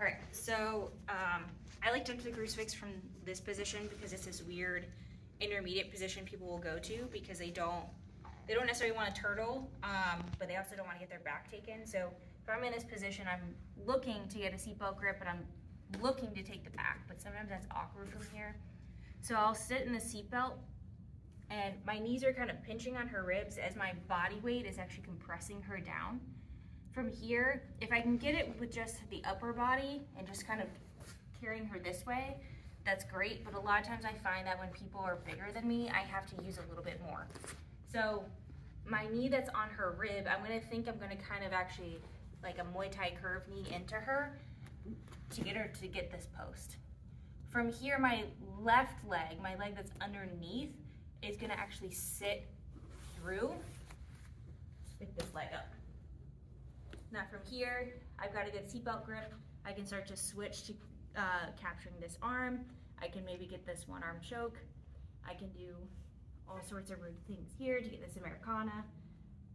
All right, so I like jump to the crucifix from this position because it's this weird intermediate position people will go to because they don't necessarily want to turtle, but they also don't want to get their back taken. So if I'm in this position, I'm looking to get a seatbelt grip, and I'm looking to take the back, but sometimes that's awkward from here. So I'll sit in the seatbelt, and my knees are kind of pinching on her ribs as my body weight is actually compressing her down. From here, if I can get it with just the upper body and just kind of carrying her this way, that's great, but a lot of times I find that when people are bigger than me, I have to use a little bit more. So my knee that's on her rib, I'm gonna kind of actually like a Muay Thai curve knee into her to get her to get this post. From here, my left leg, my leg that's underneath, is gonna actually sit through, pick this leg up. Now from here, I've got a good seatbelt grip. I can start to switch to capturing this arm. I can maybe get this one arm choke. I can do all sorts of rude things here to get this Americana.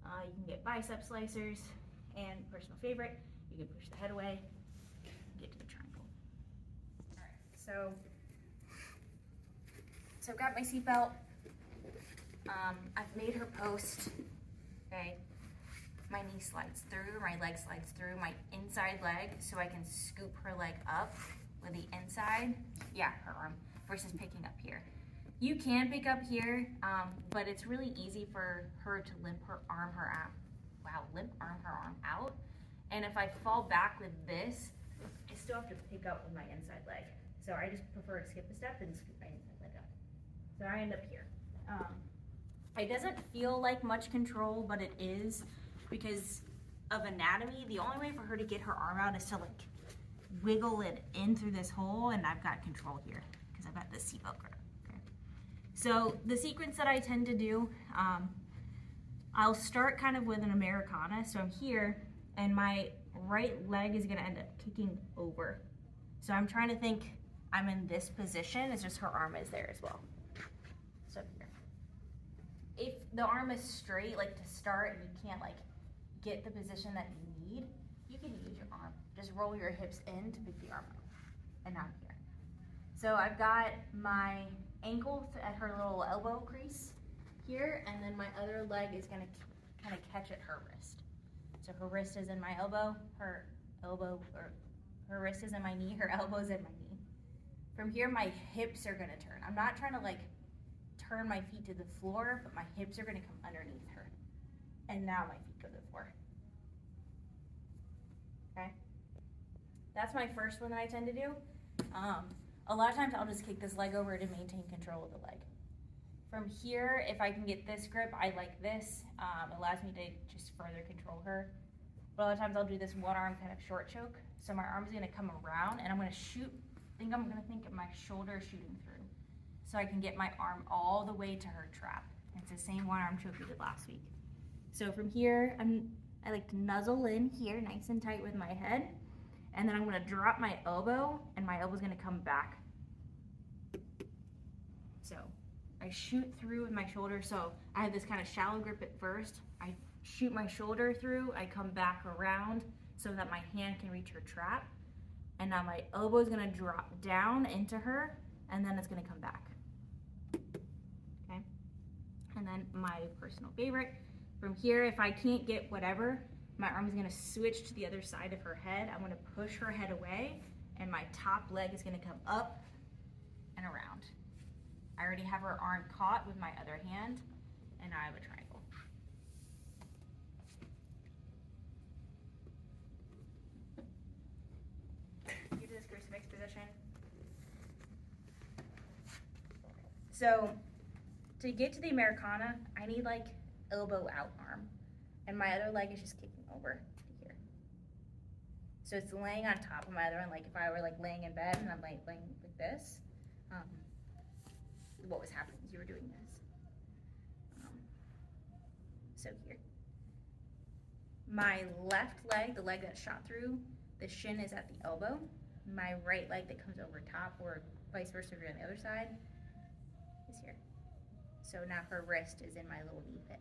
You can get bicep slicers, and personal favorite, you can push the head away, get to the triangle. All right, so I've got my seatbelt. I've made her post, okay? My knee slides through, my leg slides through, my inside leg, so I can scoop her leg up with the inside, yeah, her arm, versus picking up here. You can pick up here, but it's really easy for her to limp her arm out. And if I fall back with this, I still have to pick up with my inside leg. So I just prefer to skip a step and scoop my inside leg up. So I end up here. It doesn't feel like much control, but it is because of anatomy. The only way for her to get her arm out is to like wiggle it in through this hole, and I've got control here because I've got this seatbelt grip. Okay. So the sequence that I tend to do, I'll start kind of with an Americana. So I'm here, and my right leg is gonna end up kicking over. So I'm trying to think I'm in this position, it's just her arm is there as well. So here. If the arm is straight, like to start, and you can't like get the position that you need, you can use your arm. Just roll your hips in to pick the arm up, and now I'm here. So I've got my ankle at her little elbow crease here, and then my other leg is gonna kind of catch at her wrist. So her wrist is in my elbow, her wrist is in my knee, her elbow's in my knee. From here, my hips are gonna turn. I'm not trying to like turn my feet to the floor, but my hips are gonna come underneath her. And now my feet go to the floor. Okay? That's my first one that I tend to do. A lot of times I'll just kick this leg over to maintain control of the leg. From here, if I can get this grip, I like this. It allows me to just further control her. But a lot of times I'll do this one arm kind of short choke. So my arm's gonna come around, and I'm gonna shoot, I'm gonna think of my shoulder shooting through. So I can get my arm all the way to her trap. It's the same one arm choke we did last week. So from here, I like to nuzzle in here nice and tight with my head, and then I'm gonna drop my elbow, and my elbow's gonna come back. So I shoot through with my shoulder, so I have this kind of shallow grip at first. I shoot my shoulder through, I come back around so that my hand can reach her trap, and now my elbow is gonna drop down into her, and then it's gonna come back. Okay? And then my personal favorite, from here, if I can't get whatever, my arm is gonna switch to the other side of her head. I'm gonna push her head away, and my top leg is gonna come up and around. I already have her arm caught with my other hand, and now I have a triangle. Get to this crucifix position. So to get to the Americana, I need like elbow out arm, and my other leg is just kicking over to here. So it's laying on top of my other one, like if I were like laying in bed and I'm like laying like this, what was happening is you were doing this. So here. My left leg, the leg that shot through, the shin is at the elbow. My right leg that comes over top, or vice versa if you're on the other side, is here. So now her wrist is in my little knee pit.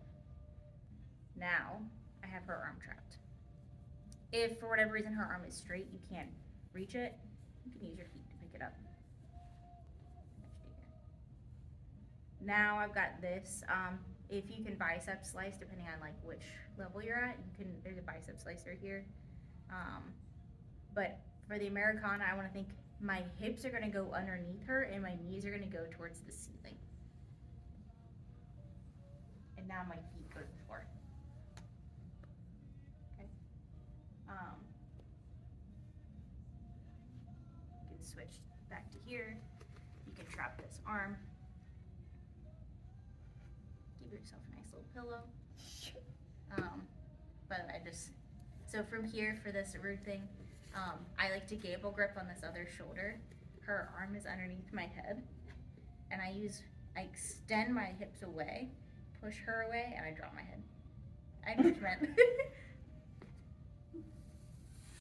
Now I have her arm trapped. If for whatever reason her arm is straight, you can't reach it, you can use your feet to pick it up. Now I've got this. If you can bicep slice, depending on like which level you're at, you can. There's a bicep slicer here. But for the Americana, I want to think my hips are going to go underneath her and my knees are going to go towards the ceiling. And now my feet go to the floor. Okay. You can switch back to here. You can trap this arm. Give yourself a nice little pillow. But so from here for this root thing, I like to gable grip on this other shoulder. Her arm is underneath my head, and I extend my hips away, push her away, and I drop my head. I just meant